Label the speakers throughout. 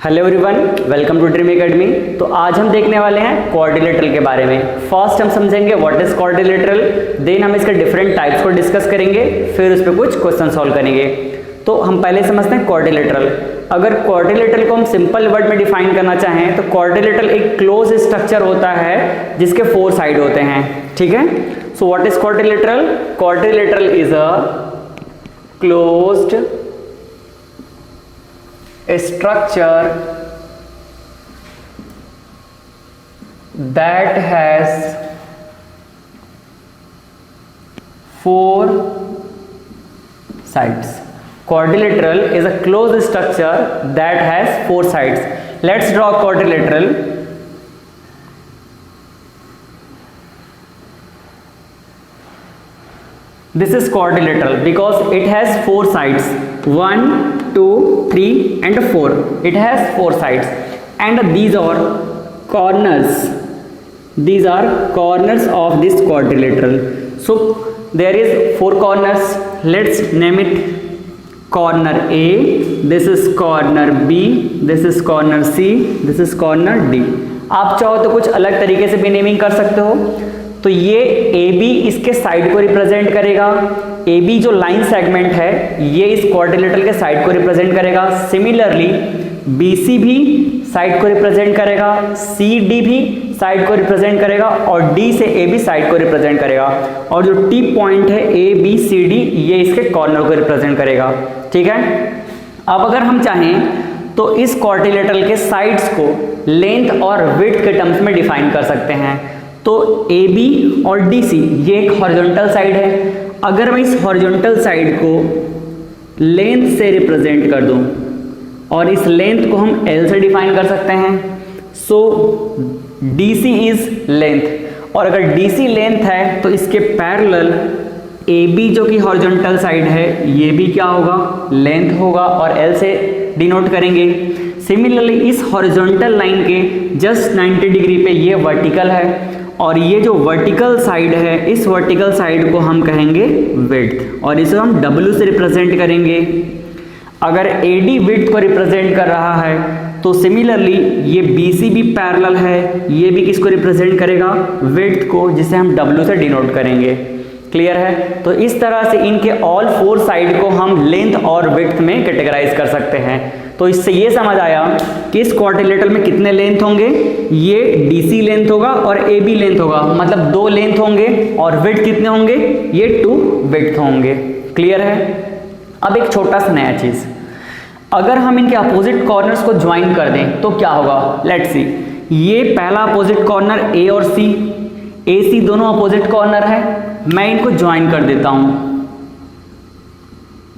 Speaker 1: Hello everyone, welcome to Dream Academy. तो आज हम देखने वाले हैं क्वाड्रिलेटरल के बारे में। फर्स्ट हम समझेंगे व्हाट इज क्वाड्रिलेटरल, देन हम इसके डिफरेंट टाइप्स को डिस्कस करेंगे, फिर उस पर कुछ क्वेश्चन सॉल्व करेंगे। तो हम पहले समझते हैं क्वाड्रिलेटरल। अगर क्वाड्रिलेटरल को हम सिंपल वर्ड में डिफाइन करना चाहें तो क्वाड्रिलेटरल एक क्लोज स्ट्रक्चर होता है जिसके 4 साइड होते हैं। ठीक है, so what is quadrilateral? Quadrilateral is a closed structure that has 4 sides. Quadrilateral is a closed structure that has 4 sides. Let's draw quadrilateral. This is quadrilateral because it has 4 sides. 1, 2, 3 and 4. It has 4 sides and these are corners. These are corners of this quadrilateral. So there is 4 corners. Let's name it corner A. This is corner B. This is corner C. This is corner D. आप चाहो तो कुछ अलग तरीके से भी naming कर सकते हो। तो ये AB इसके साइड को रिप्रेजेंट करेगा। AB जो लाइन सेगमेंट है ये इस क्वाड्रिलेटरल के साइड को रिप्रेजेंट करेगा। सिमिलरली BC भी साइड को रिप्रेजेंट करेगा, CD भी साइड को रिप्रेजेंट करेगा और D से AB साइड को रिप्रेजेंट करेगा। और जो T पॉइंट है ABCD ये इसके कॉर्नर को रिप्रेजेंट करेगा। ठीक है, अब अगर हम चाहें तो इस क्वाड्रिलेटरल के साइड्स को लेंथ और विड्थ के टर्म्स में डिफाइन कर सकते हैं। तो AB और DC ये एक हॉरिजॉन्टल साइड है। अगर मैं इस हॉरिजॉन्टल साइड को लेंथ से रिप्रेजेंट कर दूं और इस लेंथ को हम L से डिफाइन कर सकते हैं। सो DC इज लेंथ और अगर DC लेंथ है तो इसके पैरेलल AB जो कि हॉरिजॉन्टल साइड है ये भी क्या होगा? लेंथ होगा और L से डिनोट करेंगे। सिमिलरली इस हॉरिजॉन्टल लाइन के जस्ट 90 डिग्री पे ये वर्टिकल है और ये जो वर्टिकल साइड है इस वर्टिकल साइड को हम कहेंगे विड्थ और इसे हम W से रिप्रेजेंट करेंगे। अगर AD विड्थ को रिप्रेजेंट कर रहा है तो सिमिलरली ये BC भी पैरेलल है, ये भी किसको रिप्रेजेंट करेगा? विड्थ को, जिसे हम W से डिनोट करेंगे। क्लियर है? तो इस तरह से इनके ऑल 4 साइड को हम लेंथ और विड्थ में कैटेगराइज कर सकते हैं। तो इससे ये समझ आया कि इस क्वाड्रिलेटरल में कितने लेंथ होंगे। ये DC लेंथ होगा और AB लेंथ होगा, मतलब 2 लेंथ होंगे और विड्थ कितने होंगे? ये 2 विड्थ होंगे। क्लियर है? अब एक छोटा सा नया चीज, अगर हम इनके अपोजिट कॉर्नर्स को ज्वाइन कर दें तो क्या होगा? Let's see. ये पहला अपोजिट कॉर्नर A और C, AC दोनों अपोजिट कॉर्नर है। मैं इनको ज्वाइन कर देता हूं।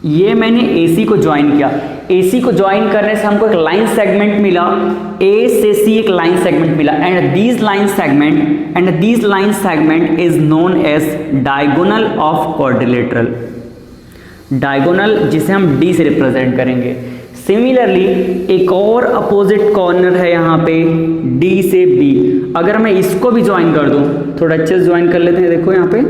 Speaker 1: ये मैंने AC को ज्वाइन किया। AC को ज्वाइन करने से हमको एक लाइन सेगमेंट मिला, A से C एक लाइन सेगमेंट मिला and this line segment is known as diagonal of quadrilateral. Diagonal जिसे हम D से रिप्रेजेंट करेंगे। सिमिलरली एक और अपोजिट कॉर्नर है यहाँ पे D से B। अगर मैं इसको भी ज्वाइन कर दूं, थोड़ा अच्छे से ज्वाइन कर लेते हैं। देखो यहाँ पे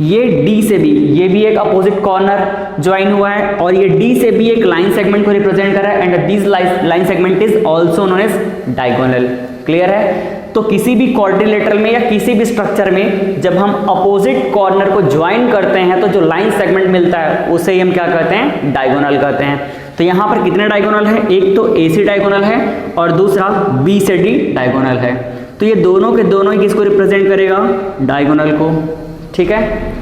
Speaker 1: ये D से B, ये भी एक अपोजिट कॉर्नर ज्वाइन हुआ है और ये D से B एक लाइन सेगमेंट को रिप्रेजेंट कर रहा है and this line segment is also known as diagonal. Clear है? तो किसी भी क्वाड्रिलेटरल में या किसी भी स्ट्रक्चर में जब हम अपोजिट कॉर्नर को ज्वाइन करते हैं तो जो लाइन सेगमेंट मिलता है उसे हम क्या कहते हैं? डायगोनल कहते हैं। तो यहाँ पर कितने डायगोनल है? एक तो AC डायगोनल है और दूसरा B से D डायगोनल है। तो ये दोनों के दोनों ही किसको रिप्रेजेंट करेगा? डायगोनल को। ठीक है,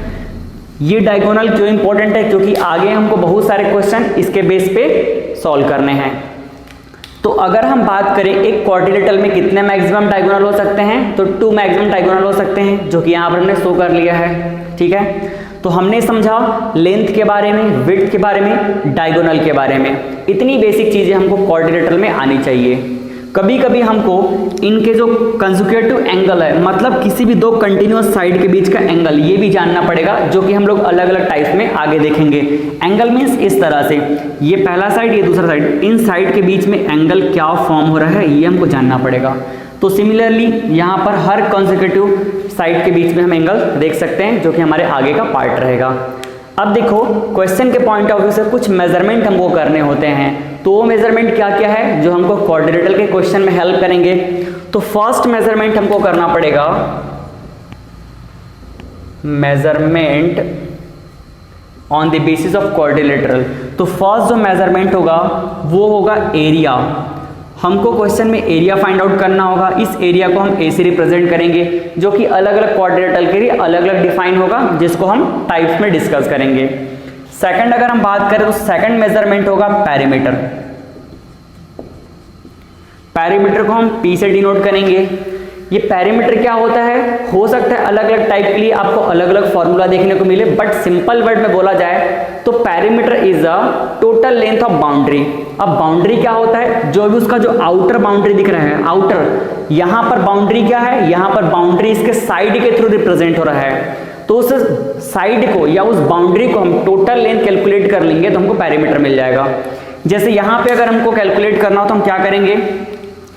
Speaker 1: ये डायगोनल क्यों इंपॉर्टेंट है? क्योंकि आगे हमको बहुत सारे क्वेश्चन इसके बेस पे सॉल्व करने हैं। तो अगर हम बात करें एक क्वाड्रिलेटरल में कितने मैक्सिमम डायगोनल हो सकते हैं, तो 2 मैक्सिमम डायगोनल हो सकते हैं, जो कि यहाँ पर हमने शो कर लिया है। ठीक है, तो हमने समझा लेंथ के बारे में, विड्थ के बारे में, डायगोनल के बारे में। इतनी बेसिक चीजें हमको क्वाड्रिलेटरल में आनी चाहिए। कभी कभी हमको इनके जो कंसेक्यूटिव एंगल है, मतलब किसी भी 2 कंटिन्यूअस साइड के बीच का एंगल, ये भी जानना पड़ेगा, जो कि हम लोग अलग अलग टाइप में आगे देखेंगे। एंगल मीन्स इस तरह से, ये पहला साइड, ये दूसरा साइड, इन साइड के बीच में एंगल क्या फॉर्म हो रहा है ये हमको जानना पड़ेगा। तो सिमिलरली यहाँ पर हर कंसेक्यूटिव साइड के बीच में हम एंगल देख सकते हैं, जो कि हमारे आगे का पार्ट रहेगा। अब देखो क्वेश्चन के पॉइंट ऑफ व्यू से कुछ मेजरमेंट हमको करने होते हैं, तो वो मेजरमेंट क्या क्या है जो हमको क्वाड्रिलेटरल के क्वेश्चन में हेल्प करेंगे। तो फर्स्ट मेजरमेंट हमको करना पड़ेगा measurement on the basis of quadrilateral. तो फर्स्ट जो मेजरमेंट होगा वो होगा एरिया। हमको क्वेश्चन में एरिया फाइंड आउट करना होगा। इस एरिया को हम ए से रिप्रेजेंट करेंगे, जो कि अलग अलग क्वाड्रिलेटरल के लिए अलग अलग डिफाइन होगा, जिसको हम टाइप्स में डिस्कस करेंगे। सेकंड अगर हम बात करें तो सेकंड मेजरमेंट होगा पेरीमीटर। पेरीमीटर को हम पी से डिनोट करेंगे। ये पेरीमीटर क्या होता है, हो सकता है अलग अलग टाइप के लिए आपको अलग अलग फॉर्मूला देखने को मिले, बट सिंपल वर्ड में बोला जाए तो perimeter is a total length of boundary. अब बाउंड्री क्या होता है, जो भी उसका जो आउटर बाउंड्री दिख रहा है, आउटर, यहां पर बाउंड्री क्या है, यहां पर बाउंड्री इसके साइड के थ्रू रिप्रेजेंट हो रहा है, तो उस साइड को या उस बाउंड्री को हम टोटल लेंथ कैलकुलेट कर लेंगे तो हमको पेरीमीटर मिल जाएगा। जैसे यहां पे अगर हमको कैलकुलेट करना हो तो हम क्या करेंगे,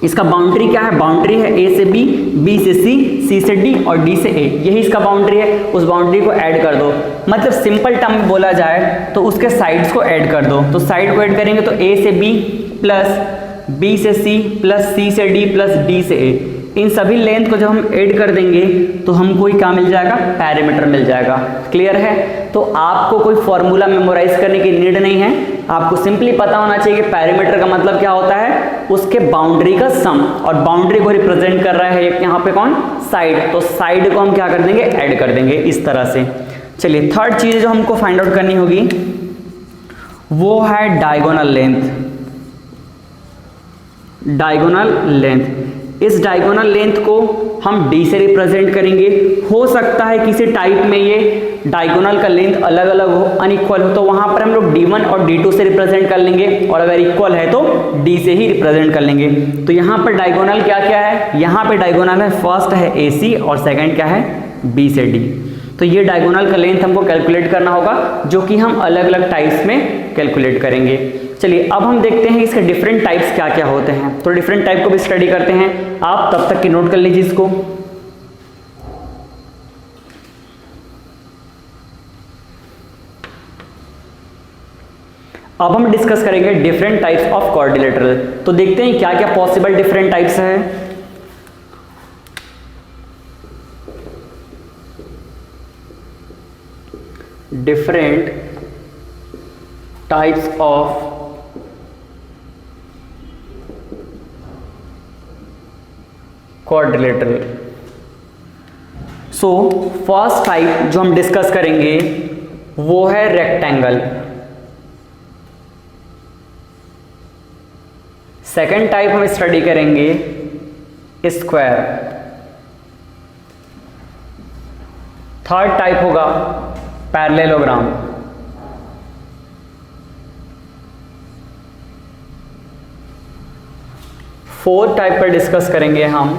Speaker 1: इसका बाउंड्री क्या है, बाउंड्री है ए से बी, बी से सी, सी से डी और डी से ए, यही इसका बाउंड्री है। उस बाउंड्री को ऐड कर दो, मतलब सिंपल टर्म में बोला जाए तो उसके साइड्स को ऐड कर दो। तो साइड को ऐड करेंगे तो ए से बी प्लस बी से सी प्लस सी से डी प्लस डी से ए, इन सभी लेंथ को जब हम ऐड कर देंगे तो हमको क्या मिल जाएगा, पेरीमीटर मिल जाएगा। क्लियर है। तो आपको कोई फॉर्मूला मेमोराइज करने की नीड नहीं है, आपको सिंपली पता होना चाहिए कि पेरीमीटर का मतलब क्या होता है, उसके बाउंड्री का सम, और बाउंड्री को रिप्रेजेंट कर रहा है यहाँ पे कौन, साइड, तो साइड को हम क्या कर देंगे, ऐड कर देंगे इस तरह से। चलिए थर्ड चीज जो हमको फाइंड आउट करनी होगी वो है डायगोनल लेंथ। डायगोनल लेंथ, इस डायगोनल लेंथ को हम d से रिप्रेजेंट करेंगे। हो सकता है किसी टाइप में ये डायगोनल का लेंथ अलग अलग हो, अनइक्वल हो, तो वहां पर हम लोग d1 और d2 से रिप्रेजेंट कर लेंगे, और अगर इक्वल है तो d से ही रिप्रेजेंट कर लेंगे। तो यहाँ पर डायगोनल क्या क्या है, यहाँ पे डायगोनल है, फर्स्ट है AC और सेकंड क्या है, B से D। तो ये डायगोनल का लेंथ हमको कैलकुलेट करना होगा, जो कि हम अलग अलग टाइप्स में कैलकुलेट करेंगे। चलिए अब हम देखते हैं इसके डिफरेंट टाइप्स क्या क्या होते हैं, तो डिफरेंट टाइप को भी स्टडी करते हैं। आप तब तक की नोट कर लीजिए इसको। अब हम डिस्कस करेंगे डिफरेंट टाइप्स ऑफ क्वाड्रिलेटरल। तो देखते हैं क्या क्या पॉसिबल डिफरेंट टाइप्स है। Different types of quadrilateral. So first type जो हम डिस्कस करेंगे वो है रेक्टेंगल। सेकेंड टाइप हम स्टडी करेंगे स्क्वायर। थर्ड टाइप होगा पैरेललोग्राम। फोर्थ टाइप पर डिस्कस करेंगे हम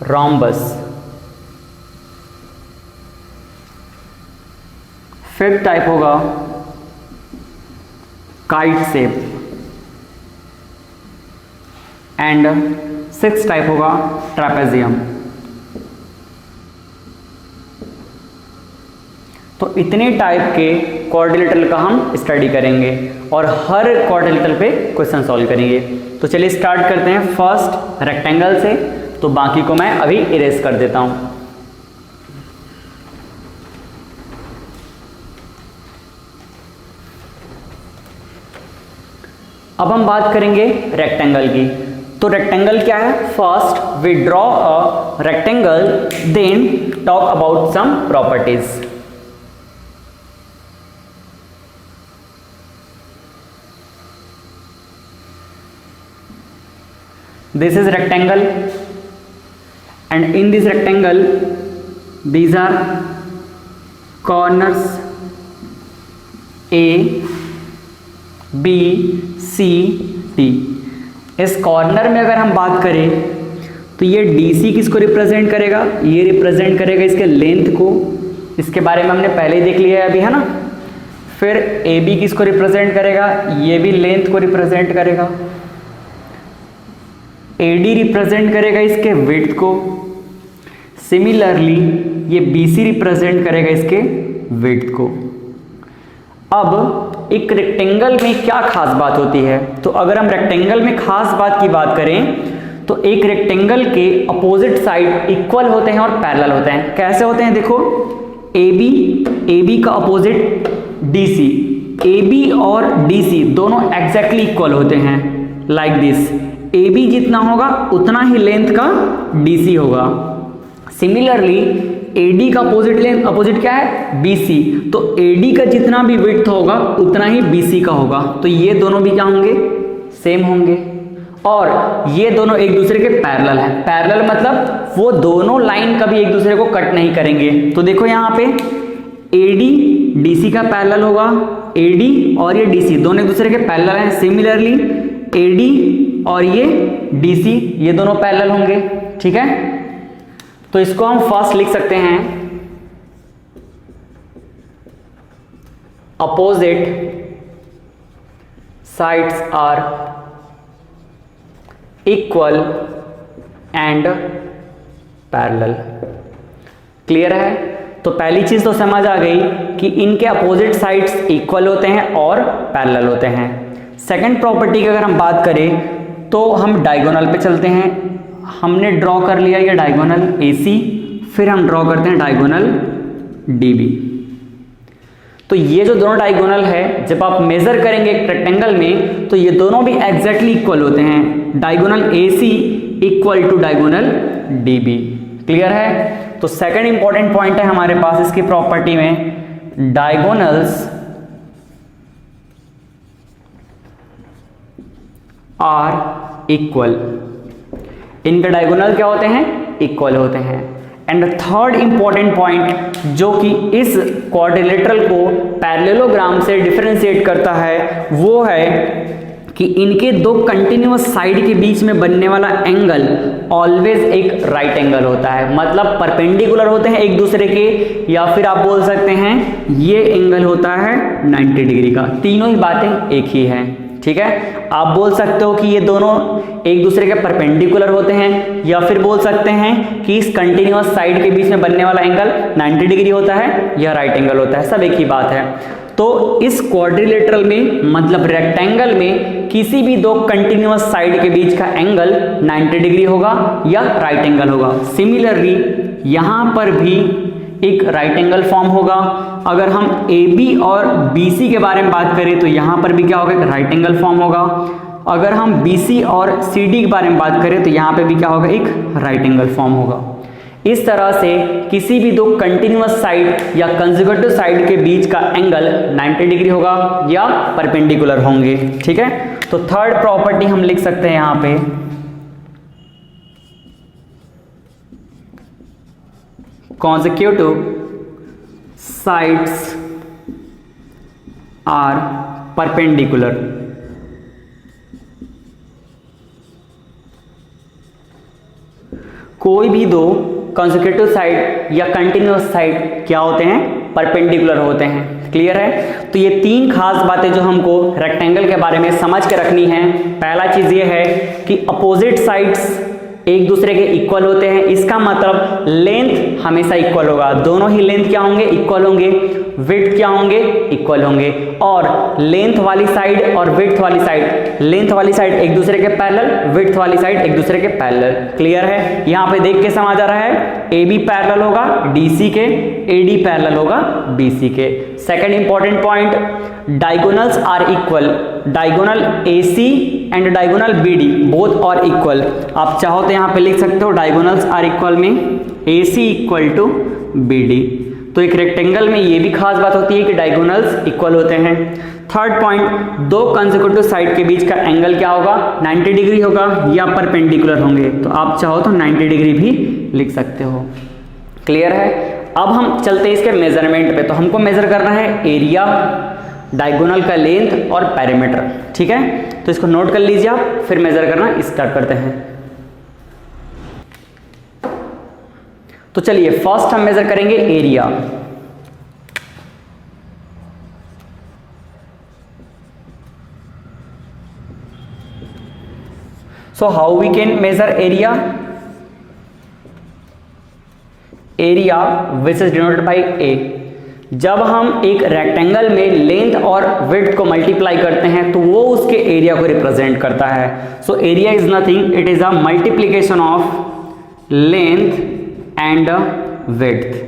Speaker 1: रोम्बस। फिफ्थ टाइप होगा kite shape and sixth type होगा ट्रेपेजियम। तो इतने टाइप के क्वाड्रिलेटरल का हम स्टडी करेंगे और हर क्वाड्रिलेटरल पे क्वेश्चन सॉल्व करेंगे। तो चलिए स्टार्ट करते हैं फर्स्ट रेक्टेंगल से। तो बाकी को मैं अभी इरेज कर देता हूं। अब हम बात करेंगे रेक्टेंगल की। तो रेक्टेंगल क्या है, first we draw a rectangle then talk about some properties. This is rectangle and in this rectangle these are corners A, B, C, D। इस कॉर्नर में अगर हम बात करें तो ये DC किसको रिप्रेजेंट करेगा, ये रिप्रेजेंट करेगा इसके लेंथ को, इसके बारे में हमने पहले ही देख लिया है अभी, है ना। फिर AB किसको रिप्रेजेंट करेगा, ये भी लेंथ को रिप्रेजेंट करेगा। AD रिप्रेजेंट करेगा इसके विड्थ को। सिमिलरली ये BC रिप्रेजेंट करेगा इसके विड्थ को। अब एक रेक्टेंगल में क्या खास बात होती है, तो अगर हम रेक्टेंगल में खास बात की बात करें तो एक रेक्टेंगल के अपोजिट साइड इक्वल होते हैं और पैरेलल होते हैं। कैसे होते हैं, देखो AB का अपोजिट DC, AB और DC दोनों एग्जैक्टली इक्वल होते हैं, लाइक दिस। AB जितना होगा उतना ही लेंथ का DC होगा। सिमिलरली AD का अपोजिट क्या है, BC, तो AD का जितना भी विड्थ होगा उतना ही BC का होगा। तो ये दोनों भी क्या होंगे, सेम होंगे, और ये दोनों एक दूसरे के पैरेलल हैं। पैरेलल मतलब वो दोनों लाइन कभी एक दूसरे को कट नहीं करेंगे। तो देखो यहाँ पे AD DC का पैरेलल होगा, AD और ये DC दोनों एक दूसरे के पैरेलल हैं। सिमिलरली AD और ये DC ये दोनों पैरेलल होंगे, ठीक है। तो इसको हम फर्स्ट लिख सकते हैं, opposite sides are equal and parallel. Clear है। तो पहली चीज तो समझ आ गई कि इनके अपोजिट साइड्स इक्वल होते हैं और पैरेलल होते हैं। सेकंड प्रॉपर्टी की अगर हम बात करें तो हम डायगोनल पे चलते हैं। हमने ड्रॉ कर लिया ये डायगोनल AC, फिर हम ड्रॉ करते हैं डायगोनल DB। तो ये जो दोनों डायगोनल है, जब आप मेजर करेंगे एक रेक्टेंगल में तो ये दोनों भी एग्जैक्टली इक्वल होते हैं। Diagonal AC equal to diagonal DB। Clear है। तो सेकंड इंपॉर्टेंट पॉइंट है हमारे पास इसकी प्रॉपर्टी में, डायगोनल्स आर इक्वल। इनके डायगोनल क्या होते हैं, इक्वल होते हैं। एंड थर्ड इंपॉर्टेंट पॉइंट जो कि इस क्वाड्रिलेटरल को पैरेललोग्राम से डिफरेंशिएट करता है वो है कि इनके दो कंटिन्यूअस साइड के बीच में बनने वाला एंगल ऑलवेज एक राइट एंगल होता है। मतलब परपेंडिकुलर होते हैं एक दूसरे के, या फिर आप बोल सकते हैं ये एंगल होता है 90 डिग्री का। तीनों ही बातें एक ही हैं, ठीक है। आप बोल सकते हो कि ये दोनों एक दूसरे के परपेंडिकुलर होते हैं, या फिर बोल सकते हैं कि इस कंटिन्यूअस साइड के बीच में बनने वाला एंगल 90 डिग्री होता है या राइट एंगल होता है, सब एक ही बात है। तो इस क्वाड्रिलेटरल में मतलब रेक्टेंगल में किसी भी दो कंटिन्यूअस साइड के बीच का एंगल 90 डिग्री होगा या राइट एंगल होगा। सिमिलरली यहां पर भी एक राइट एंगल फॉर्म होगा। अगर हम AB और BC के बारे में बात करें तो यहां पर भी क्या होगा, एक राइट एंगल फॉर्म होगा। अगर हम BC और CD के बारे में बात करें तो यहां पे भी क्या होगा, एक राइट एंगल फॉर्म होगा। इस तरह से किसी भी दो कंटिन्यूअस साइड या कंसेक्यूटिव साइड के बीच का एंगल 90 डिग्री होगा या परपेंडिकुलर होंगे, ठीक है। तो थर्ड प्रॉपर्टी हम लिख सकते हैं यहां पे, consecutive sides are perpendicular। कोई भी दो consecutive साइड या कंटिन्यूअस साइड क्या होते हैं, परपेंडिकुलर होते हैं। क्लियर है। तो ये तीन खास बातें जो हमको रेक्टेंगल के बारे में समझ के रखनी है। पहला चीज ये है कि अपोजिट साइड्स एक दूसरे के इक्वल होते हैं, इसका मतलब लेंथ हमेशा इक्वल होगा। दोनों ही लेंथ क्या होंगे, इक्वल होंगे। विड्थ क्या होंगे, इक्वल होंगे। और लेंथ वाली साइड और विड्थ वाली साइड, लेंथ वाली साइड एक दूसरे के पैरेलल, विड्थ वाली साइड एक दूसरे के पैरेलल। क्लियर है। यहां पे देख के समझ आ रहा है, AB पैरेलल होगा DC के, AD पैरेलल होगा BC के। Second important point, diagonals are equal. Diagonal AC and diagonal BD both are equal. आप चाहो तो यहां पे लिख सकते हो डायगोनल्स आर इक्वल में AC इक्वल टू BD। तो एक रेक्टेंगल में ये भी खास बात होती है कि डायगोनल्स इक्वल होते हैं। थर्ड पॉइंट, दो कंसेक्यूटिव साइड के बीच का एंगल क्या होगा, 90 डिग्री होगा या परपेंडिकुलर होंगे। तो आप चाहो तो 90 डिग्री भी लिख सकते हो। क्लियर है। अब हम चलते हैं इसके मेजरमेंट पे। तो हमको मेजर करना है एरिया, डायगोनल का लेंथ और पैरामीटर, ठीक है। तो इसको नोट कर लीजिए आप, फिर मेजर करना स्टार्ट करते हैं। तो चलिए फर्स्ट हम मेजर करेंगे area. So how we can measure area? Area which is denoted by A। जब हम एक रेक्टेंगल में लेंथ और विड्थ को मल्टीप्लाई करते हैं तो वो उसके एरिया को रिप्रेजेंट करता है। So area is nothing, it is a multiplication of length and width.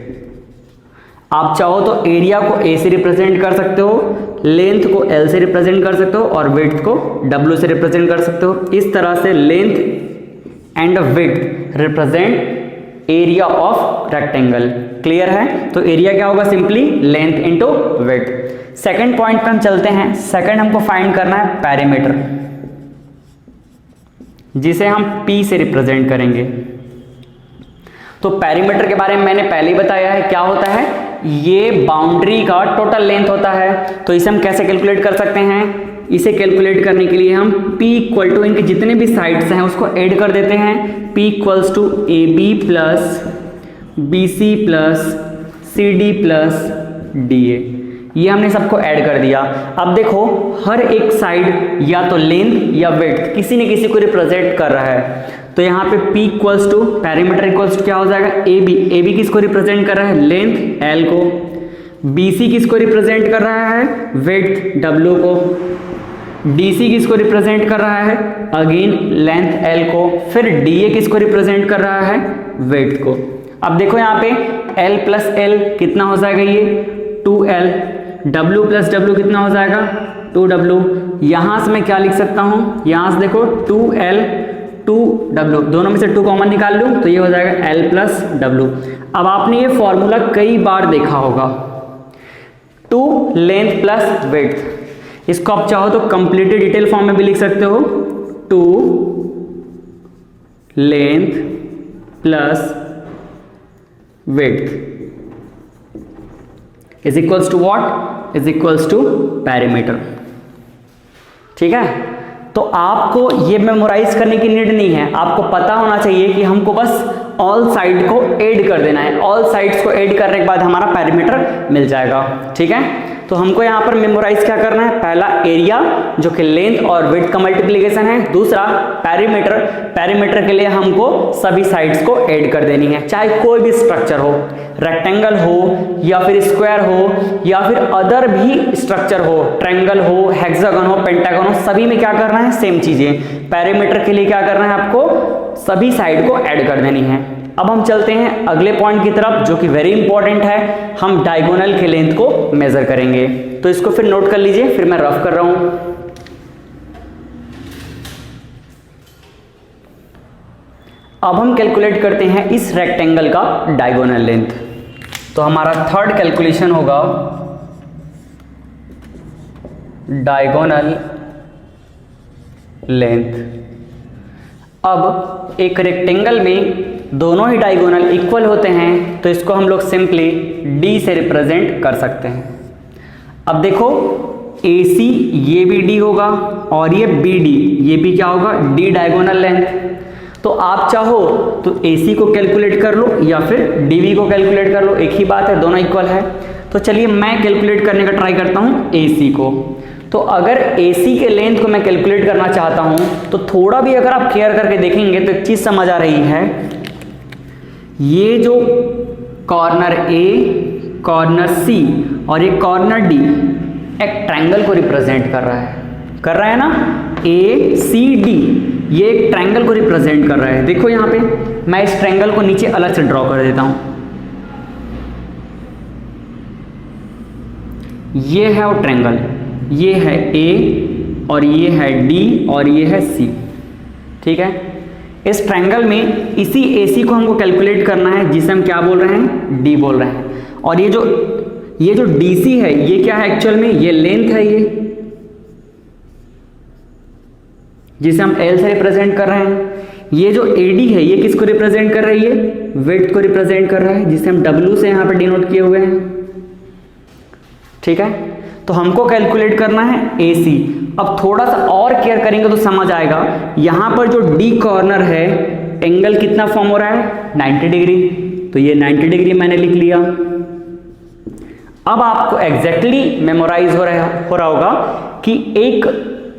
Speaker 1: आप चाहो तो एरिया को ए से रिप्रेजेंट कर सकते हो, लेंथ को एल से रिप्रेजेंट कर सकते हो और विड्थ को डब्ल्यू से रिप्रेजेंट कर सकते हो। इस तरह से length and width represent area of rectangle. Clear है? तो एरिया क्या होगा? Simply length into width. Second point पे हम चलते हैं। सेकंड हमको फाइंड करना है पेरीमीटर, जिसे हम P से रिप्रेजेंट करेंगे। तो पेरीमीटर के बारे में मैंने पहले ही बताया है, क्या होता है? ये बाउंड्री का टोटल लेंथ होता है। तो इसे हम कैसे कैलकुलेट कर सकते हैं? इसे कैलकुलेट करने के लिए हम P इक्वल टू इनके जितने भी साइड्स हैं उसको ऐड कर देते हैं। P equals to AB plus BC plus CD plus DA। ये हमने सबको ऐड कर दिया। अब देखो, हर एक साइड या तो लेंथ या विड्थ किसी न किसी को रिप्रेजेंट कर रहा है। तो यहाँ पे P equals to perimeter equals to क्या हो जाएगा? AB किसको रिप्रेजेंट कर रहा है? लेंथ L को। BC किसको रिप्रेजेंट कर रहा है? विड्थ W को। DC किसको रिप्रेजेंट कर रहा है? अगेन लेंथ L को। फिर DA किसको रिप्रेजेंट कर रहा है? विड्थ को। अब देखो यहाँ पे L प्लस L कितना हो जाएगा? ये 2L। W प्लस W कितना हो जाएगा? 2W। यहाँ से मैं क्या लिख सकता हूँ? यहाँ से देखो 2L 2W, दोनों में से 2 कॉमन निकाल लूँ तो ये हो जाएगा L प्लस W। अब आपने ये फॉर्मूला कई बार देखा होगा, 2 लेंथ प्लस विड्थ। इसको आप चाहो तो कंप्लीटेड डिटेल फॉर्म में भी लिख सकते हो, 2 length plus width is equals to what? Is equals to perimeter. ठीक है? तो आपको ये मेमोराइज करने की नीड नहीं है, आपको पता होना चाहिए कि हमको बस ऑल साइड को ऐड कर देना है। ऑल साइड्स को ऐड करने के बाद हमारा पेरीमीटर मिल जाएगा। ठीक है? तो हमको यहाँ पर मेमोराइज क्या करना है? पहला एरिया जो कि लेंथ और विड्थ का मल्टीप्लिकेशन है। दूसरा पेरीमीटर, पेरीमीटर के लिए हमको सभी साइड्स को ऐड कर देनी है, चाहे कोई भी स्ट्रक्चर हो, रेक्टेंगल हो या फिर स्क्वायर हो या फिर अदर भी स्ट्रक्चर हो, ट्रायंगल हो, हेक्सागन हो, पेंटागन हो, सभी में क्या करना है? सेम चीजें। पेरीमीटर के लिए क्या करना है? आपको सभी साइड को ऐड कर देनी है। अब हम चलते हैं अगले पॉइंट की तरफ जो कि वेरी इंपॉर्टेंट है। हम डायगोनल के लेंथ को मेजर करेंगे। तो इसको फिर नोट कर लीजिए, फिर मैं रफ कर रहा हूं। अब हम कैलकुलेट करते हैं इस रेक्टेंगल का डायगोनल लेंथ। तो हमारा थर्ड कैलकुलेशन होगा डायगोनल लेंथ। अब एक रेक्टेंगल में दोनों ही डायगोनल इक्वल होते हैं तो इसको हम लोग सिंपली D से रिप्रेजेंट कर सकते हैं। अब देखो AC ये भी D होगा और ये BD ये भी क्या होगा? D diagonal length. तो आप चाहो तो AC को कैलकुलेट कर लो या फिर DB को कैलकुलेट कर लो, एक ही बात है, दोनों इक्वल है। तो चलिए मैं कैलकुलेट करने का ट्राई करता हूँ AC को। तो अगर AC के लेंथ को मैं कैलकुलेट करना चाहता हूँ तो थोड़ा भी अगर आप केयर करके देखेंगे तो एक चीज़ समझ आ रही है, ये जो कॉर्नर A, कॉर्नर C और ये कॉर्नर D एक ट्रायंगल को रिप्रेजेंट कर रहा है ना? ACD ये एक ट्रायंगल को रिप्रेजेंट कर रहा है। देखो यहाँ पे मैं इस ट्रायंगल को नीचे अलग से ड्रॉ कर देता हूँ। ये है वो ट्रायंगल, ये है A और ये है D और ये है C। ठीक है? इस ट्रायंगल में इसी AC को हमको कैलकुलेट करना है जिसे हम क्या बोल रहे हैं? D बोल रहे हैं। और ये जो DC है ये क्या है एक्चुअल में? ये लेंथ है, ये जिसे हम L से रिप्रेजेंट कर रहे हैं। ये जो AD है ये किसको रिप्रेजेंट कर रही है? विड्थ को रिप्रेजेंट कर रहा है, जिसे हम W से यहाँ पे डिनोट किए हुए हैं। ठीक है? तो हमको कैलकुलेट करना है AC। अब थोड़ा सा और केयर करेंगे तो समझ आएगा, यहां पर जो D कॉर्नर है एंगल कितना फॉर्म हो रहा है? 90 डिग्री। तो ये 90 डिग्री मैंने लिख लिया। अब आपको एग्जैक्टली मेमोराइज हो रहा होगा कि एक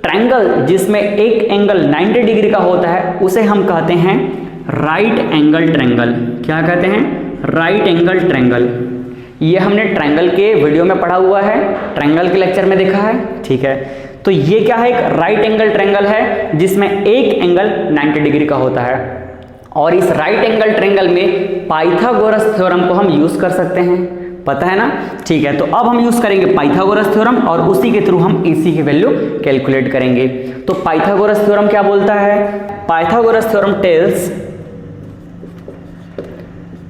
Speaker 1: ट्रायंगल जिसमें एक एंगल 90 डिग्री का होता है उसे हम कहते हैं राइट एंगल ट्रायंगल। क्या कहते हैं? Right angle triangle. ये हमने ट्रायंगल के वीडियो में पढ़ा हुआ है, ट्रायंगल के लेक्चर में देखा है, ठीक है। तो ये क्या है, एक राइट एंगल ट्रायंगल है जिसमें एक एंगल 90 डिग्री का होता है, और इस राइट एंगल ट्रायंगल में पाइथागोरस थ्योरम को हम यूज कर सकते हैं, पता है ना, ठीक है। तो अब हम यूज करेंगे पाइथागोरस थ्योरम और उसी के थ्रू हम AC की वैल्यू कैलकुलेट करेंगे। तो पाइथागोरस थ्योरम क्या बोलता है, Pythagoras theorem tells,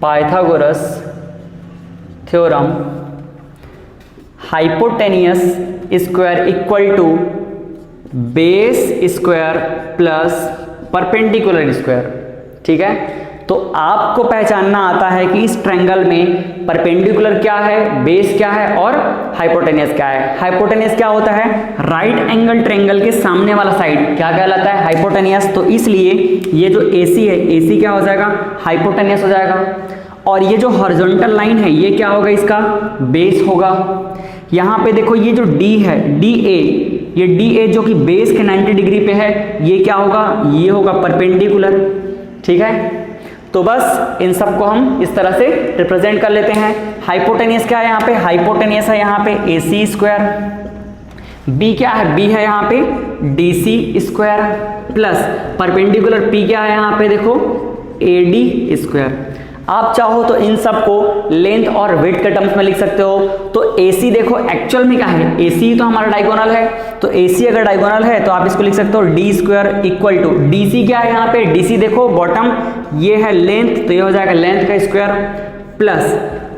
Speaker 1: Pythagoras theorem hypotenuse square equal to base square plus perpendicular square, ठीक है। तो आपको पहचानना आता है कि इस ट्रायंगल में परपेंडिकुलर क्या है, बेस क्या है और हाइपोटेनियस क्या है। हाइपोटेनियस क्या होता है, राइट एंगल ट्रायंगल के सामने वाला साइड क्या कहलाता है, हाइपोटेनियस। तो इसलिए ये जो AC है, AC क्या हो जाएगा, हाइपोटेनियस हो जाएगा। और ये जो हॉरिजॉन्टल लाइन है ये क्या होगा, इसका बेस होगा। यहाँ पे देखो ये जो D है, DA, ये DA जो कि बेस के 90 डिग्री पे है, ये क्या होगा, ये होगा परपेंडिकुलर, ठीक है। तो बस इन सब को हम इस तरह से रिप्रेजेंट कर लेते हैं। हाइपोटेनियस क्या है यहाँ पे, हाइपोटेनियस है यहाँ पे AC स्क्वायर, B क्या है, B है यहाँ पे DC square plus perpendicular P क्या है यहाँ पे देखो AD स्क्वायर। आप चाहो तो इन सब को लेंथ और वेट के टर्म्स में लिख सकते हो। तो AC देखो एक्चुअल में क्या है, AC तो हमारा डायगोनल है, तो AC अगर डायगोनल है तो आप इसको लिख सकते हो D square equal to DC क्या है यहाँ पे, DC देखो बॉटम ये है लेंथ, तो ये हो जाएगा लेंथ का स्क्वायर प्लस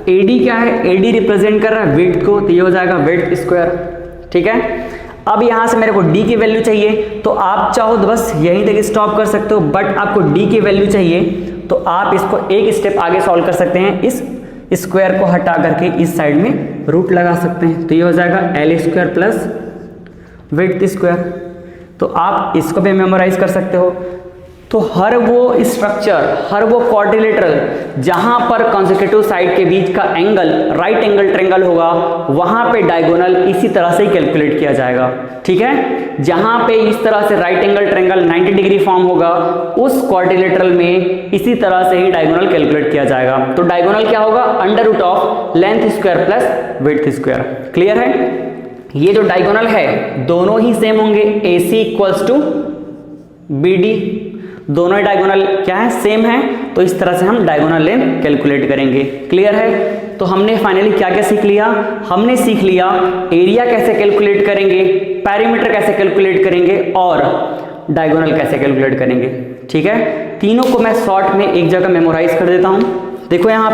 Speaker 1: AD क्या है, AD रिप्रेजेंट कर रहा है वेट को, तो ये हो जाएगा वेट स्क्वायर, ठीक है। अब यहाँ से मेरे को D की वैल्यू चाहिए, तो आप चाहो तो बस यहीं तक स्टॉप कर सकते हो, बट आपको D की वैल्यू चाहिए तो आप इसको एक स्टेप आगे सॉल्व कर सकते हैं। इस स्क्वायर को हटा करके इस साइड में रूट लगा सकते हैं, तो ये हो जाएगा L square plus width square. तो आप इसको भी मेमोराइज कर सकते हो। तो हर वो स्ट्रक्चर, हर वो क्वाड्रिलेटरल जहां पर कॉन्सेक्यूटिव साइड के बीच का एंगल राइट एंगल ट्रायंगल होगा, वहां पे डायगोनल इसी तरह से कैलकुलेट किया जाएगा, ठीक है। जहां पे इस तरह से right angle triangle 90 degree form होगा, उस क्वाड्रिलेटरल में इसी तरह से ही डायगोनल कैलकुलेट किया जाएगा। तो डायगोनल क्या होगा, under root of length square plus width square. Clear है। ये जो डायगोनल है दोनों ही सेम होंगे, AC इक्वल्स टू BD, दोनों ही डायगोनल क्या है, सेम है। तो इस तरह से हम डायगोनल लेंथ कैलकुलेट करेंगे। क्लियर है। तो हमने फाइनली क्या क्या सीख लिया, हमने सीख लिया एरिया कैसे कैलकुलेट करेंगे, पैरीमीटर कैसे कैलकुलेट करेंगे और डायगोनल कैसे कैलकुलेट करेंगे, ठीक है। तीनों को मैं शॉर्ट में एक जगह मेमोराइज कर देता हूं। देखो यहां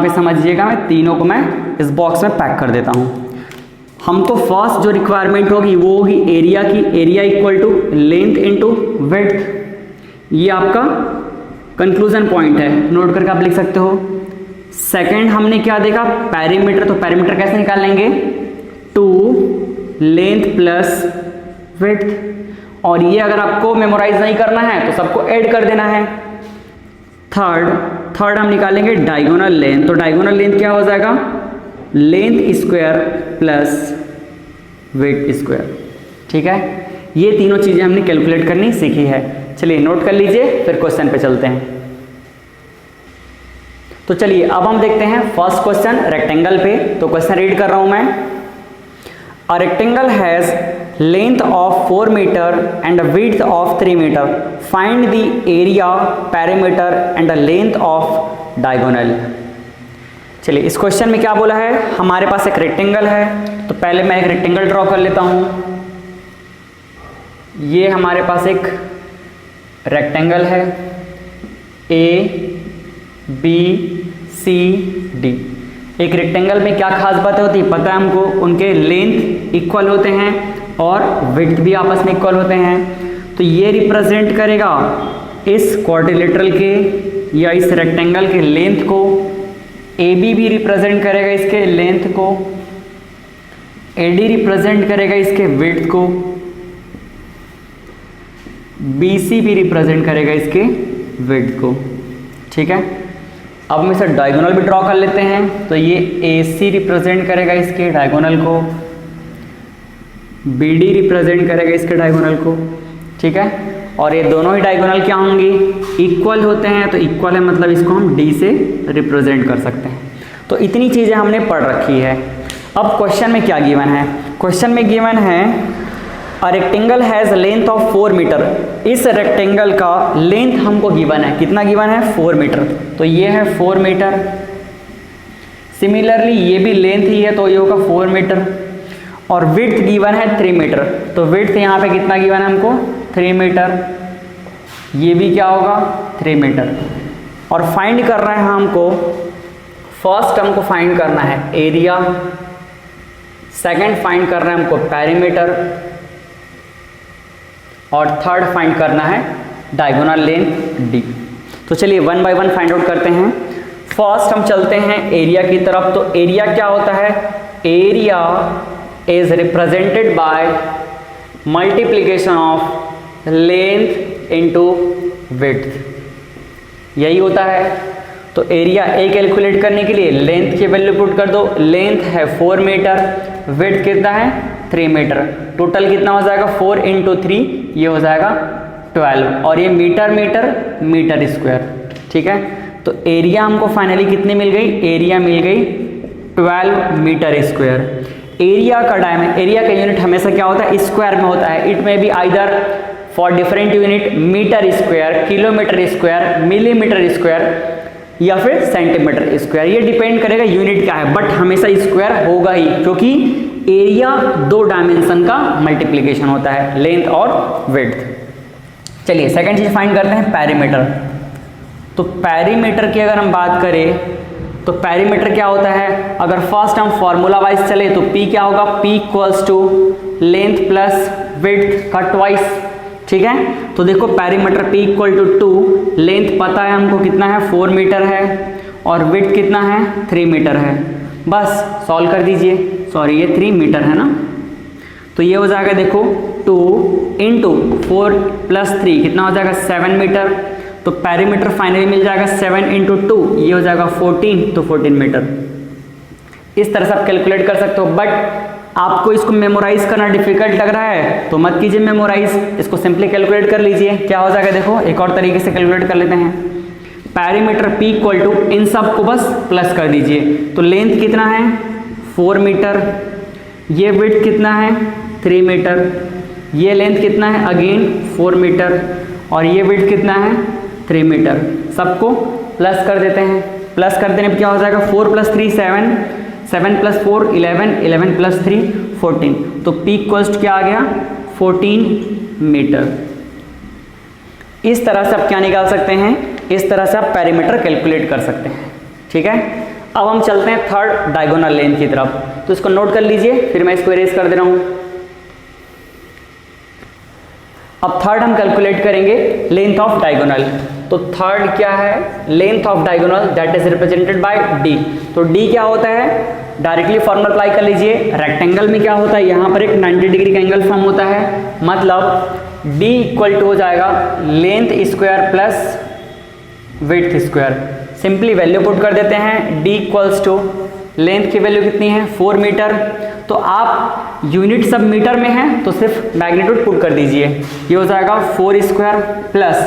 Speaker 1: पे समझिएगा, मैं तीनों को मैं इस बॉक्स में पैक कर देता हूं। हमको फर्स्ट जो रिक्वायरमेंट होगी वो ही एरिया की, area equal to length into width. ये आपका कंक्लूजन पॉइंट है, नोट करके आप लिख सकते हो। सेकंड हमने क्या देखा, पैरीमीटर। तो पैरीमीटर कैसे निकाल लेंगे, 2 लेंथ प्लस विड्थ। और ये अगर आपको मेमोराइज नहीं करना है तो सबको ऐड कर देना है। थर्ड हम निकालेंगे डायगोनल लेंथ। तो डायगोनल लेंथ क्या हो जाएगा, length square plus width square, ठीक है। ये तीनों चीजें हमने कैलकुलेट करनी सीखी है। चलिए नोट कर लीजिए, फिर क्वेश्चन पे चलते हैं। तो चलिए अब हम देखते हैं फर्स्ट क्वेश्चन रेक्टेंगल पे। तो क्वेश्चन रीड कर रहा हूं मैं। A rectangle has length of 4 metre and width of 3 metre, find the area, perimeter and the length of diagonal. चलिए इस क्वेश्चन में क्या बोला है, हमारे पास एक रेक्टेंगल है। तो पहले मैं एक रेक्टेंगल ड्रॉ कर लेता हूं। ये हमारे पास एक रेक्टेंगल है, ABCD। एक रेक्टेंगल में क्या खास बातें होती है पता है हमको, उनके लेंथ इक्वल होते हैं और विड्थ भी आपस में इक्वल होते हैं। तो ये रिप्रेजेंट करेगा इस क्वाड्रिलेटरल के या इस रेक्टेंगल के लेंथ को, AB भी रिप्रेजेंट करेगा इसके लेंथ को, AD रिप्रेजेंट करेगा इसके विड्थ को, BC भी रिप्रेजेंट करेगा इसके विड्थ को, ठीक है। अब हम इसे डायगोनल भी ड्रॉ कर लेते हैं। तो ये AC रिप्रेजेंट करेगा इसके डायगोनल को, BD रिप्रेजेंट करेगा इसके डायगोनल को, ठीक है। और ये दोनों ही डायगोनल क्या होंगी, इक्वल होते हैं, तो इक्वल है मतलब इसको हम डी से रिप्रेजेंट कर सकते हैं। तो इतनी चीज़ें हमने पढ़ रखी है। अब क्वेश्चन में क्या गिवन है, क्वेश्चन में गिवन है a rectangle has length of 4 metre. इस रेक्टेंगल का लेंथ हमको गिवन है, कितना गिवन है, 4 मीटर। तो ये है 4 मीटर। सिमिलरली ये भी लेंथ ही है तो ये होगा 4 मीटर। और विड्थ गिवन है 3 मीटर, तो विड्थ यहाँ पे कितना गिवन है हमको, 3 मीटर। ये भी क्या होगा, 3 मीटर। और फाइंड कर रहे हैं हमको, फर्स्ट हमको फाइंड करना है एरिया, सेकंड फाइंड करना है हमको पेरीमीटर, और थर्ड फाइंड करना है डायगोनल लेंथ डी। तो चलिए one by one find out करते हैं। फर्स्ट हम चलते हैं एरिया की तरफ। तो एरिया क्या होता है, area is represented by multiplication of length into width, यही होता है। तो एरिया ए कैलकुलेट करने के लिए लेंथ की वैल्यू पुट कर दो, लेंथ है 4 मीटर, विड्थ कितना है 3 मीटर, टोटल कितना हो जाएगा 4 × 3, ये हो जाएगा 12, और ये मीटर मीटर मीटर स्क्वायर, ठीक है। तो एरिया हमको फाइनली कितनी मिल गई, एरिया मिल गई 12 मीटर स्क्वायर। एरिया का एरिया का यूनिट हमेशा क्या होता है, स्क्वायर में होता है। It may be either for different unit metre square, kilometre square, millimetre square या फिर सेंटीमीटर स्क्वायर, ये डिपेंड करेगा यूनिट क्या है, बट हमेशा स्क्वायर होगा ही, क्योंकि एरिया 2 डायमेंशन का मल्टीप्लिकेशन होता है, लेंथ और विड्थ। चलिए सेकंड चीज फाइंड करते हैं पेरीमीटर। तो पेरीमीटर की अगर हम बात करें तो पेरीमीटर क्या होता है, अगर फर्स्ट हम फॉर्मूला वाइज चले तो P क्या होगा, P equals to length plus width का ट्वाइस, ठीक है। तो देखो perimeter P equal to 2, length पता है हमको कितना है 4 मीटर है, और विड्थ कितना है 3 मीटर है। बस सॉल्व कर दीजिए, सॉरी ये 3 मीटर है ना, तो ये हो जाएगा देखो 2 × 4 + 3 कितना हो जाएगा 7 मीटर। तो पेरीमीटर फाइनली मिल जाएगा 7 × 2, ये हो जाएगा 14, तो 14 मीटर। इस तरह से आप कैलकुलेट कर सकते हो, बट आपको इसको मेमोराइज करना डिफिकल्ट लग रहा है तो मत कीजिए मेमोराइज, इसको सिंपली कैलकुलेट कर लीजिए। क्या हो जाएगा देखो, एक और तरीके से कैलकुलेट कर लेते हैं। पेरीमीटर P इक्वल टू इन सब को बस प्लस कर दीजिए। तो लेंथ कितना है 4 मीटर, ये विड्थ कितना है 3 मीटर, ये लेंथ कितना है अगेन 4 मीटर, और ये विड्थ कितना है 3 मीटर। सबको प्लस कर देते हैं। प्लस कर देने पर क्या हो जाएगा 4 + 3 7, 7 + 4 11, 11 + 3 14। तो P इक्वल्स क्या आ गया 14 मीटर। इस तरह से आप क्या निकाल सकते हैं, इस तरह से आप पेरीमीटर कैलकुलेट कर सकते हैं, ठीक है। अब हम चलते हैं थर्ड डायगोनल लेंथ की तरफ। तो इसको नोट कर लीजिए, फिर मैं इसको इरेज कर दे रहा हूं। अब थर्ड हम कैलकुलेट करेंगे लेंथ ऑफ डायगोनल। तो थर्ड क्या है, length of diagonal that is represented by D. तो डी क्या होता है, डायरेक्टली फॉर्मूला अप्लाई कर लीजिए। रेक्टेंगल में क्या होता है, यहाँ पर एक 90 डिग्री का एंगल फॉर्म होता है, मतलब डी इक्वल टू हो जाएगा length square plus width square. Simply value put कर देते हैं, डी इक्वल्स टू लेंथ की वैल्यू कितनी है 4 मीटर। तो आप यूनिट सब मीटर में है तो सिर्फ मैग्नीट्यूड पुट कर दीजिए, ये हो जाएगा 4 स्क्वायर प्लस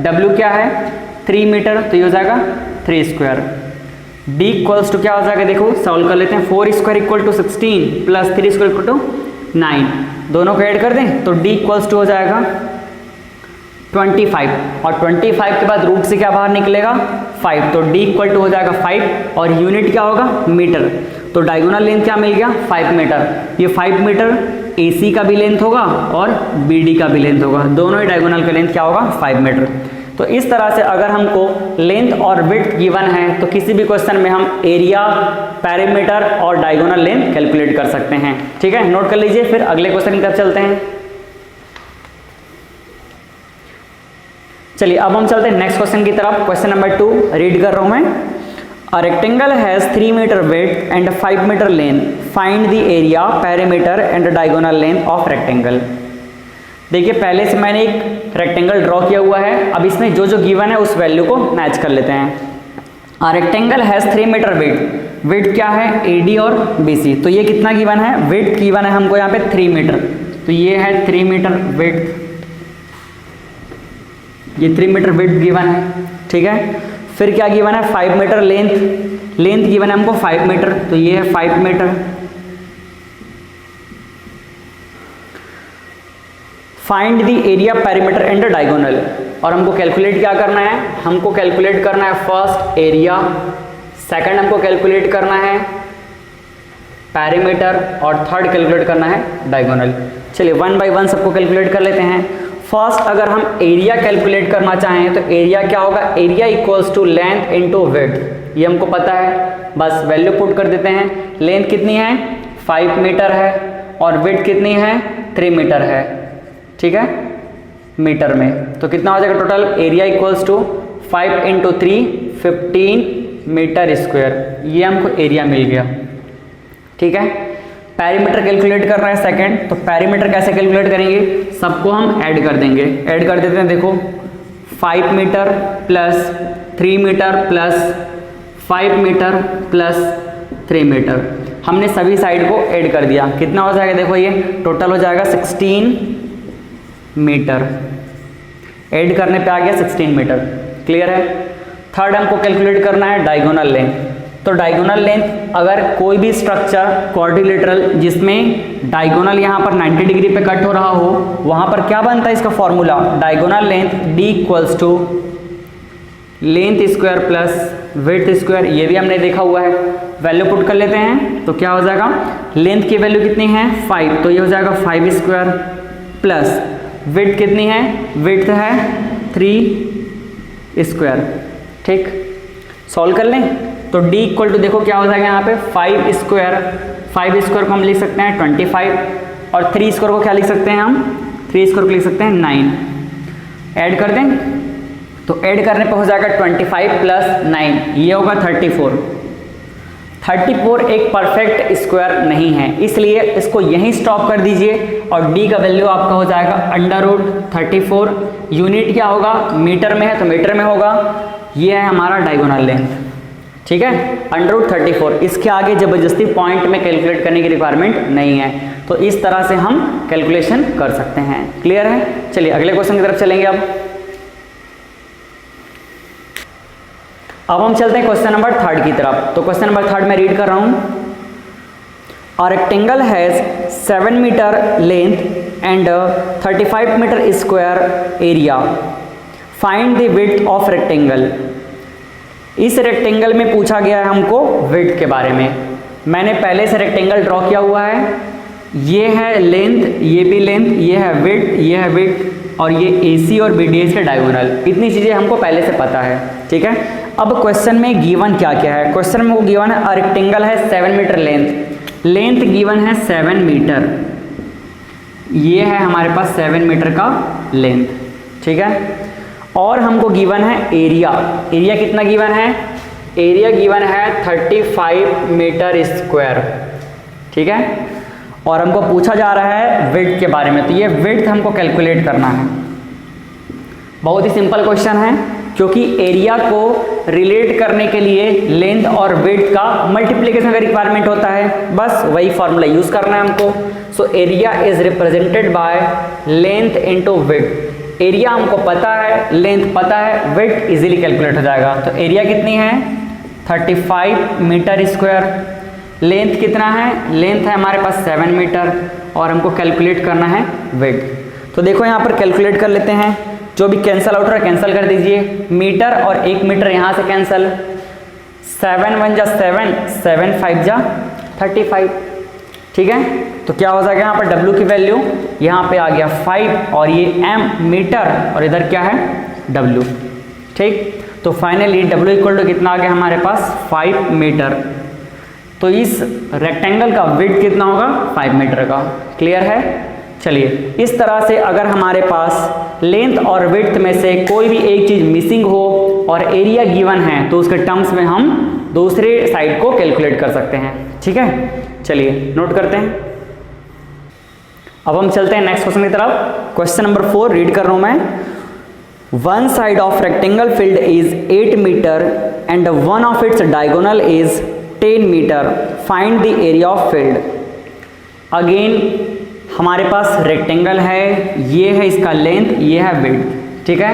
Speaker 1: W क्या है 3 मीटर, तो ये हो जाएगा 3 स्क्वायर। D इक्वल्स टू क्या हो जाएगा देखो, सॉल्व कर लेते हैं। 4 square equal to 16 plus 3 square equal to 9, दोनों को ऐड कर दें तो D इक्वल्स टू हो जाएगा 25, और 25 के बाद रूट से क्या बाहर निकलेगा 5, तो D इक्वल टू हो जाएगा 5, और यूनिट क्या होगा मीटर। तो डायगोनल लेंथ क्या मिल गया 5 मीटर। ये 5 मीटर AC का भी लेंथ होगा और BD का भी लेंथ होगा, दोनों ही डायगोनल का लेंथ क्या होगा 5 मीटर। तो इस तरह से अगर हमको लेंथ और विड्थ गिवन है तो किसी भी क्वेश्चन में हम एरिया, पेरीमीटर और डायगोनल लेंथ कैलकुलेट कर सकते हैं, ठीक है। नोट कर लीजिए, फिर अगले क्वेश्चन की तरफ चलते हैं। चलिए अब हम चलते हैं नेक्स्ट क्वेश्चन की तरफ। क्वेश्चन नंबर 2 रीड कर रहा हूं मैं। A rectangle has 3 meter width and 5 meter length. Find the area, perimeter and diagonal length of rectangle. देखिए पहले से मैंने एक रेक्टेंगल ड्रॉ किया हुआ है, अब इसमें जो जो गिवन है उस वैल्यू को मैच कर लेते हैं। A rectangle has 3 meter width. width क्या है AD और BC, तो ये कितना गिवन है, width गिवन है हमको यहाँ पे 3 मीटर, तो ये है 3 मीटर width। ये 3 मीटर विड्थ गिवन है, ठीक है। फिर क्या गिवन है, 5 मीटर लेंथ गिवन है हमको 5 मीटर, तो ये है 5 metre. Find the area perimeter and diagonal, और हमको कैलकुलेट क्या करना है, हमको कैलकुलेट करना है फर्स्ट एरिया, सेकंड हमको कैलकुलेट करना है पेरीमीटर, और थर्ड कैलकुलेट करना है डायगोनल। चलिए 1 बाय 1 सबको कैलकुलेट कर लेते हैं। फर्स्ट अगर हम एरिया कैलकुलेट करना चाहें तो एरिया क्या होगा, area equals to length into width, ये हमको पता है, बस वैल्यू पुट कर देते हैं। लेंथ कितनी है, 5 मीटर है, और विड्थ कितनी है, 3 मीटर है, ठीक है, मीटर में। तो कितना हो जाएगा total, area equals to 5 into 3 15 metre square, ये हमको एरिया मिल गया, ठीक है। पेरीमीटर कैलकुलेट करना है सेकंड, तो पेरीमीटर कैसे कैलकुलेट करेंगे, सबको हम ऐड कर देंगे, ऐड कर देते हैं। देखो 5 metre plus 3 metre plus 5 metre plus 3 metre, हमने सभी साइड को ऐड कर दिया, कितना हो जाएगा, देखो ये टोटल हो जाएगा 16 मीटर, ऐड करने पे आ गया 16 मीटर, क्लियर है। थर्ड हमको कैलकुलेट करना है डायगोनल लेंथ, तो डायगोनल लेंथ अगर कोई भी स्ट्रक्चर क्वाड्रिलेटरल जिसमें डायगोनल यहाँ पर 90 डिग्री पे कट हो रहा हो, वहाँ पर क्या बनता है इसका formula, diagonal length D equals to length square plus width square, ये भी हमने देखा हुआ है। वैल्यू पुट कर लेते हैं, तो क्या हो जाएगा, लेंथ की वैल्यू कितनी है 5, तो ये हो जाएगा 5 स्क्वायर प्लस विड्थ कितनी है, विड्थ है 3 स्क्वायर, ठीक। सॉल्व कर लें तो D इक्वल टू देखो क्या हो जाएगा यहाँ पे 5 स्क्वायर को हम लिख सकते हैं 25, और 3 स्क्वायर को क्या लिख सकते हैं हम, 3 स्क्वायर को लिख सकते हैं 9। ऐड कर दें तो ऐड करने पे हो जाएगा 25 प्लस 9, ये होगा 34। 34 एक परफेक्ट स्क्वायर नहीं है, इसलिए इसको यहीं स्टॉप कर दीजिए, और D का वैल्यू आपका हो जाएगा √34। यूनिट क्या होगा, मीटर में है तो मीटर में होगा, ये है हमारा डायगोनल लेंथ, ठीक है, √34। इसके आगे जबरदस्ती पॉइंट में कैलकुलेट करने की रिक्वायरमेंट नहीं है, तो इस तरह से हम कैलकुलेशन कर सकते हैं, क्लियर है। चलिए अगले क्वेश्चन की तरफ चलेंगे। अब हम चलते हैं क्वेश्चन नंबर 3 की तरफ। तो क्वेश्चन नंबर 3 में रीड कर रहा हूं, a rectangle has 7 metre length and 35 metre square area, find the width of rectangle. इस रेक्टेंगल में पूछा गया है हमको विड्थ के बारे में। मैंने पहले से रेक्टेंगल ड्रॉ किया हुआ है, ये है लेंथ, ये भी लेंथ, ये है विड्थ, ये है विड्थ, और ये AC और BDS के डायगोनल, इतनी चीज़ें हमको पहले से पता है, ठीक है। अब क्वेश्चन में गिवन क्या क्या है, क्वेश्चन में वो गिवन है अ रेक्टेंगल है 7 मीटर लेंथ गिवन है 7 मीटर, ये है हमारे पास 7 मीटर का लेंथ, ठीक है। और हमको गिवन है एरिया कितना गिवन है, एरिया गिवन है 35 मीटर स्क्वायर, ठीक है। और हमको पूछा जा रहा है विड्थ के बारे में, तो ये विड्थ हमको कैलकुलेट करना है। बहुत ही सिंपल क्वेश्चन है, क्योंकि एरिया को रिलेट करने के लिए लेंथ और विड्थ का मल्टीप्लिकेशन का रिक्वायरमेंट होता है, बस वही फॉर्मूला यूज करना है हमको। So area is represented by length into width. Area हमको पता है, लेंथ पता है, विड्थ इजीली कैलकुलेट हो जाएगा। तो एरिया कितनी है 35 मीटर स्क्वायर, लेंथ कितना है, लेंथ है हमारे पास 7 मीटर, और हमको कैलकुलेट करना है विड्थ। तो देखो यहाँ पर कैलकुलेट कर लेते हैं, जो भी कैंसल आउट रहा है कैंसिल कर दीजिए, मीटर और 1 मीटर यहाँ से कैंसिल, 7 1 जा 7, 7 5 जा 35, ठीक है। तो क्या हो जाएगा यहाँ पर W की वैल्यू यहाँ पे आ गया 5, और ये M मीटर, और इधर क्या है W, ठीक। तो फाइनली W इक्वल टू कितना आ गया हमारे पास 5 मीटर। तो इस रेक्टेंगल का विड्थ कितना होगा 5 मीटर का, क्लियर है। चलिए इस तरह से अगर हमारे पास लेंथ और विड्थ में से कोई भी एक चीज मिसिंग हो और एरिया गिवन है, तो उसके टर्म्स में हम दूसरे साइड को कैलकुलेट कर सकते हैं, ठीक है। चलिए नोट करते हैं। अब हम चलते हैं नेक्स्ट क्वेश्चन की तरफ। क्वेश्चन नंबर 4 रीड कर रहा हूं मैं। One side of rectangle field is 8 metre and one of its diagonal is 10 metre, find the area of field. Again हमारे पास रेक्टेंगल है, ये है इसका लेंथ, ये है विड्थ, ठीक है,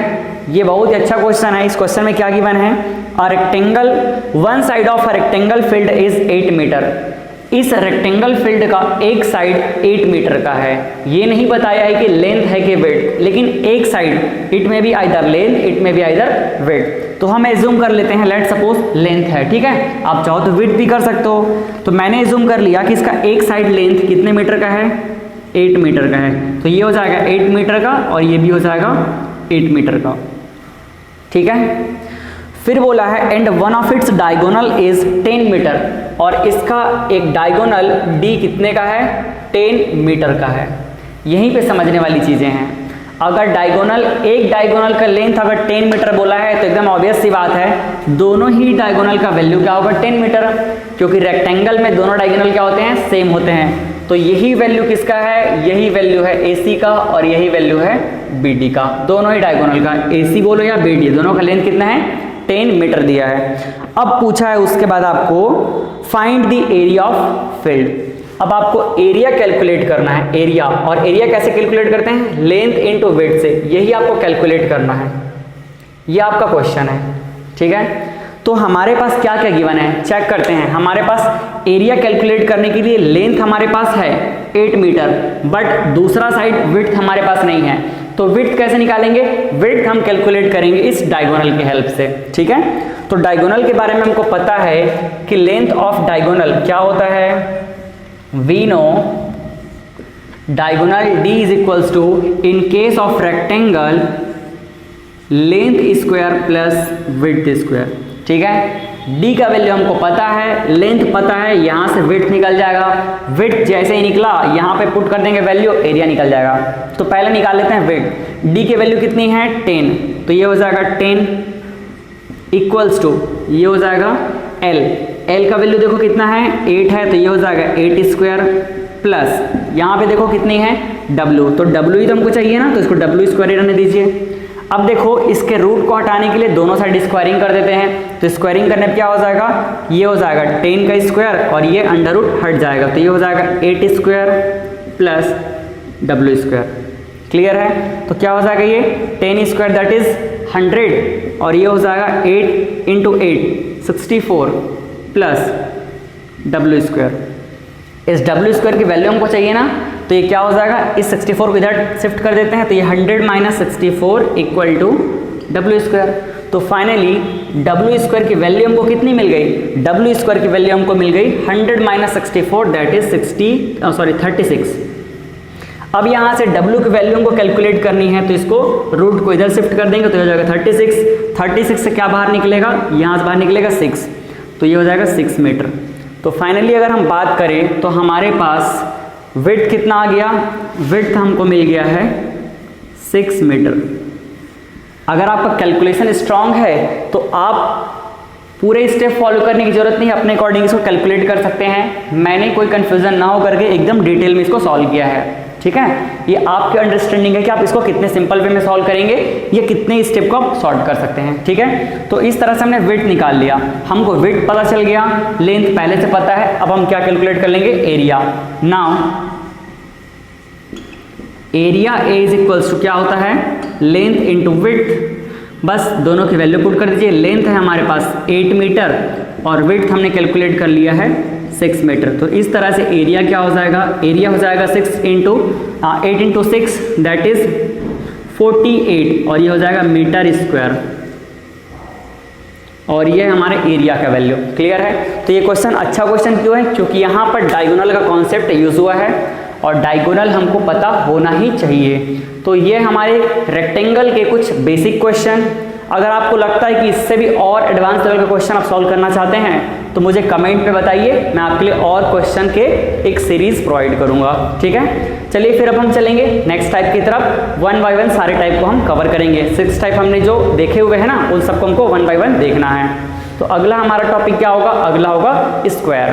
Speaker 1: ये बहुत ही अच्छा क्वेश्चन है। इस क्वेश्चन में क्या गिवन है, a rectangle, one side of a rectangle field is 8 metre. इस रेक्टेंगल फील्ड का एक साइड 8 मीटर का है। ये नहीं बताया है कि लेंथ है कि विड्थ, लेकिन एक side, it may be either length, it may be either width. तो हम एज्यूम कर लेते हैं, लेट सपोज लेंथ है, ठीक है, आप चाहो तो विड्थ भी कर सकते हो। तो मैंने एज्यूम कर लिया कि इसका एक साइड लेंथ कितने मीटर का है, 8 मीटर का है। तो ये हो जाएगा 8 मीटर का और ये भी हो जाएगा 8 मीटर का, ठीक है। फिर बोला है and one of its diagonal is 10 metre, और इसका एक डायगोनल डी कितने का है, 10 मीटर का है। यहीं पे समझने वाली चीज़ें हैं। अगर डायगोनल, एक डायगोनल का लेंथ अगर 10 मीटर बोला है तो एकदम ऑब्वियस सी बात है, दोनों ही डायगोनल का वैल्यू क्या होगा, 10 मीटर, क्योंकि रेक्टेंगल में दोनों डायगोनल क्या होते हैं, सेम होते हैं। तो यही वैल्यू किसका है, यही वैल्यू है AC का और यही वैल्यू है BD का, दोनों ही डायगोनल का, AC बोलो या BD, दोनों का लेंथ कितना है, 10 मीटर दिया है। अब पूछा है उसके बाद आपको find the area of field. अब आपको एरिया कैलकुलेट करना है, एरिया, और एरिया कैसे कैलकुलेट करते हैं, लेंथ इनटू विड्थ से, यही आपको कैलकुलेट करना है। ये आपका क्वेश्चन है, ठीक है। तो हमारे पास क्या क्या गिवन है, चेक करते हैं। हमारे पास एरिया कैलकुलेट करने के लिए लेंथ हमारे पास है 8 मीटर, बट दूसरा साइड विड्थ हमारे पास नहीं है। तो विड्थ कैसे निकालेंगे, विड्थ हम कैलकुलेट करेंगे इस डायगोनल की हेल्प से, ठीक है। तो डायगोनल के बारे में हमको पता है कि लेंथ ऑफ डायगोनल क्या होता है, we know diagonal D is equals to, in case of rectangle, length square plus width square, ठीक है। D का वैल्यू हमको पता है, लेंथ पता है, यहाँ से विड्थ निकल जाएगा, विड्थ जैसे ही निकला यहाँ पे पुट कर देंगे वैल्यू, एरिया निकल जाएगा। तो पहले निकाल लेते हैं विड्थ। D की वैल्यू कितनी है, 10, तो ये हो जाएगा 10 इक्वल्स टू, ये हो जाएगा L का वैल्यू देखो कितना है, 8 है, तो ये हो जाएगा 8 स्क्वायर प्लस, यहाँ पे देखो कितनी है, W, तो W ही तो हमको चाहिए ना, तो इसको W स्क्वायर ही रहने दीजिए। अब देखो इसके रूट को हटाने के लिए दोनों साइड स्क्वायरिंग कर देते हैं, तो स्क्वायरिंग करने पर क्या हो जाएगा, ये हो जाएगा 10 का स्क्वायर और ये अंडर रूट हट जाएगा, तो ये हो जाएगा 8 square plus W square. Clear है, तो क्या हो जाएगा ये 10 स्क्वायर दैट इज 100, और ये हो जाएगा 8 इंटू 8 64 प्लस W स्क्वायर। इस W स्क्वायर की वैल्यू हमको चाहिए ना, तो ये क्या हो जाएगा, इस 64 को इधर शिफ्ट कर देते हैं, तो ये 100 minus 64 equal to W square. तो फाइनली W स्क्वायर की वैल्यू हमको कितनी मिल गई, W स्क्वायर की वैल्यू हमको मिल गई 100 माइनस 64 दैट इज 36। अब यहाँ से W की वैल्यू हमको कैलकुलेट करनी है, तो इसको रूट को इधर शिफ्ट कर देंगे, तो हो जाएगा 36 से क्या बाहर निकलेगा, यहाँ से बाहर निकलेगा 6, तो ये हो जाएगा 6 मीटर। तो फाइनली अगर हम बात करें तो हमारे पास विड्थ कितना आ गया, विड्थ हमको मिल गया है 6 मीटर। अगर आपका कैलकुलेशन स्ट्रांग है तो आप पूरे स्टेप फॉलो करने की जरूरत नहीं, अपने अकॉर्डिंग इसको कैलकुलेट कर सकते हैं। मैंने कोई कन्फ्यूजन ना हो करके एकदम डिटेल में इसको सॉल्व किया है, ठीक है। ये आपकी अंडरस्टैंडिंग है कि आप इसको कितने सिंपल वे में सॉल्व करेंगे, ये कितने स्टेप को आप सॉल्व कर सकते हैं, ठीक है। तो इस तरह से हमने विड्थ निकाल लिया, हमको विड्थ पता चल गया, लेंथ पहले से पता है। अब हम क्या कैलकुलेट कर लेंगे, area. Now area is equals to क्या होता है, लेंथ इंटू विड्थ, बस दोनों की वैल्यू पुट कर दीजिए। लेंथ है हमारे पास 8 मीटर और विड्थ हमने कैलकुलेट कर लिया है 6 मीटर। तो इस तरह से एरिया क्या हो जाएगा, एरिया हो जाएगा 8 इंटू 6 दैट इज 48, और ये हो जाएगा मीटर स्क्वायर, और ये हमारे एरिया का वैल्यू। क्लियर है। तो ये क्वेश्चन अच्छा क्वेश्चन क्यों है, क्योंकि यहाँ पर डायगोनल का कॉन्सेप्ट यूज हुआ है और डायगोनल हमको पता होना ही चाहिए। तो ये हमारे रेक्टेंगल के कुछ बेसिक क्वेश्चन। अगर आपको लगता है कि इससे भी और एडवांस लेवल का क्वेश्चन आप सॉल्व करना चाहते हैं तो मुझे कमेंट पे बताइए, मैं आपके लिए और क्वेश्चन के एक सीरीज प्रोवाइड करूंगा, ठीक है। चलिए फिर अब हम चलेंगे नेक्स्ट टाइप की तरफ, 1 बाय 1 सारे टाइप को हम कवर करेंगे। 6 टाइप हमने जो देखे हुए हैं ना, उन सबको हमको 1 बाय 1 देखना है। तो अगला हमारा टॉपिक क्या होगा, अगला होगा स्क्वायर।